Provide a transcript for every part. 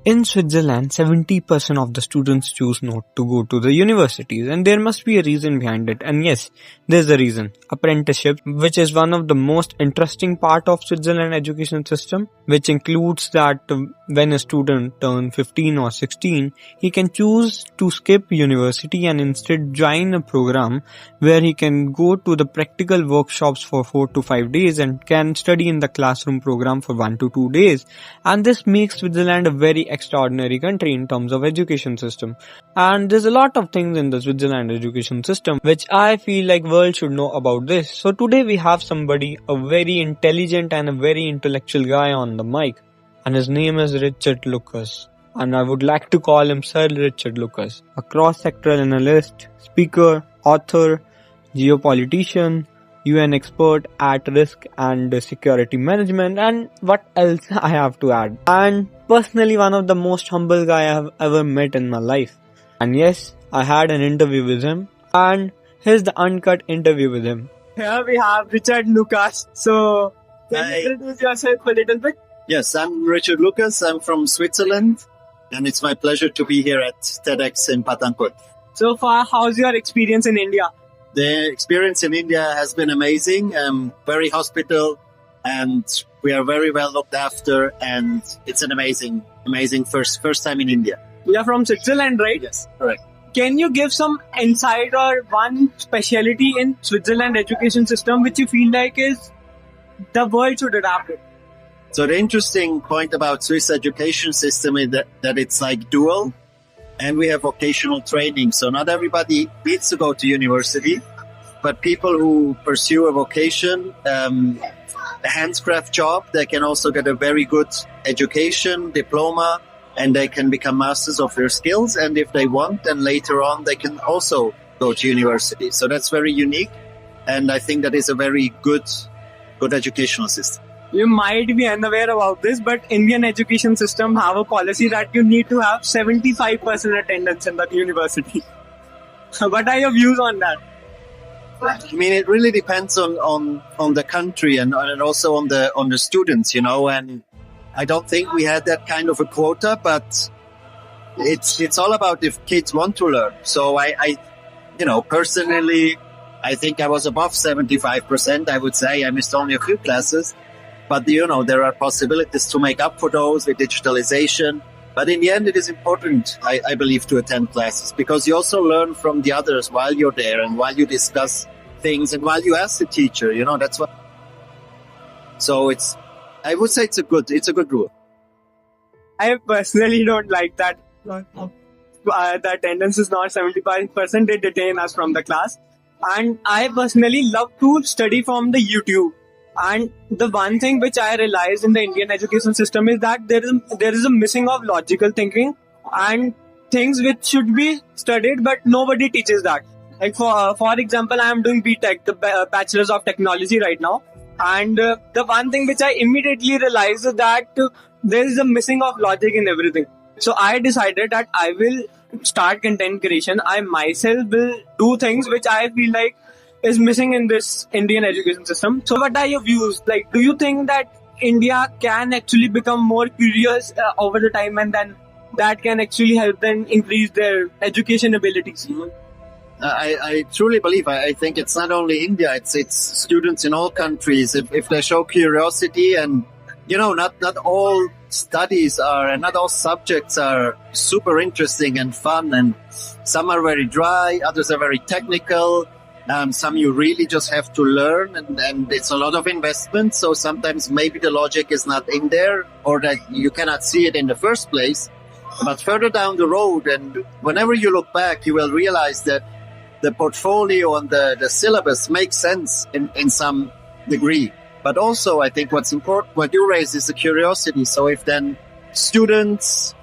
In Switzerland, 70% of the students choose not to go to the universities, and there must be a reason behind it. And yes, there's a reason. Apprenticeship, which is one of the most interesting part of Switzerland education system, which includes that when a student turns 15 or 16, he can choose to skip university and instead join a program where he can go to the practical workshops for 4 to 5 days and can study in the classroom program for 1 to 2 days. And this makes Switzerland a very extraordinary country in terms of education system. And there's a lot of things in the Switzerland education system which I feel like world should know about this. So today we have somebody, a very intelligent and a very intellectual guy on the mic, and his name is Richard Lukacs. And I would like to call him Sir Richard Lukacs, a cross-sectoral analyst, speaker, author, geopolitician, UN expert at risk and security management, and what else I have to add. And personally one of the most humble guy I have ever met in my life. And yes, I had an interview with him, and here's the uncut interview with him. Here we have Richard Lukacs. So, can you introduce yourself a little bit? Yes, I'm Richard Lukacs. I'm from Switzerland, and it's my pleasure to be here at TEDx in Patancourt. So far, how's your experience in India? The experience in India has been amazing, very hospitable, and we are very well looked after, and it's an amazing first time in India. You are from Switzerland, right? Yes, correct. Can you give some insight or one speciality in Switzerland education system which you feel like is the world should adapt it? So the interesting point about Swiss education system is that it's like dual, and we have vocational training. So not everybody needs to go to university, but people who pursue a vocation, a handcraft job, they can also get a very good education, diploma, and they can become masters of their skills. And if they want, then later on, they can also go to university. So that's very unique. And I think that is a very good educational system. You might be unaware about this, but Indian education system have a policy that you need to have 75% attendance in the university. What are your views on that? I mean, it really depends on the country and also on the students, you know. And I don't think we had that kind of a quota, but it's all about if kids want to learn. So I personally, I think I was above 75%. I would say I missed only a few classes. But, there are possibilities to make up for those with digitalization. But in the end, it is important, I believe, to attend classes because you also learn from the others while you're there and while you discuss things and while you ask the teacher, that's what. So I would say it's a good rule. I personally don't like that. The attendance is not 75%. They detain us from the class. And I personally love to study from the YouTube. And the one thing which I realized in the Indian education system is that there is a missing of logical thinking and things which should be studied, but nobody teaches that. Like for example, I am doing BTech, the Bachelor's of Technology right now. And the one thing which I immediately realized is that there is a missing of logic in everything. So I decided that I will start content creation. I myself will do things which I feel like is missing in this Indian education system. So what are your views? Like, do you think that India can actually become more curious over the time, and then that can actually help them increase their education abilities? I truly believe, I think it's not only India, it's students in all countries. If they show curiosity and, not all studies and not all subjects are super interesting and fun, and some are very dry, others are very technical. Some you really just have to learn, and it's a lot of investment. So sometimes maybe the logic is not in there, or that you cannot see it in the first place. But further down the road, and whenever you look back, you will realize that the portfolio and the syllabus makes sense in some degree. But also, I think what's important, what you raise, is the curiosity. So if then students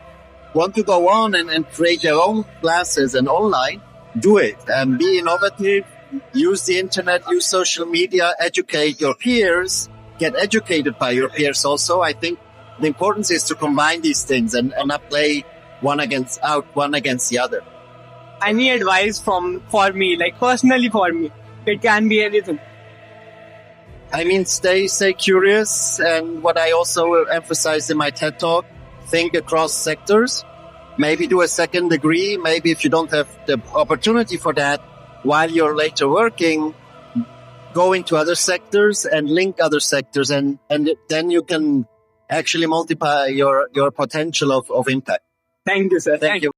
want to go on and create their own classes and online, do it and be innovative. Use the internet, use social media, educate your peers, get educated by your peers also. I think the importance is to combine these things and not play one against the other. Any advice for me, like personally for me? It can be anything. I mean, stay curious. And what I also emphasized in my TED Talk, think across sectors, maybe do a second degree. Maybe if you don't have the opportunity for that while you're later working, go into other sectors and link other sectors, and then you can actually multiply your potential of impact. Thank you, sir. Thank you.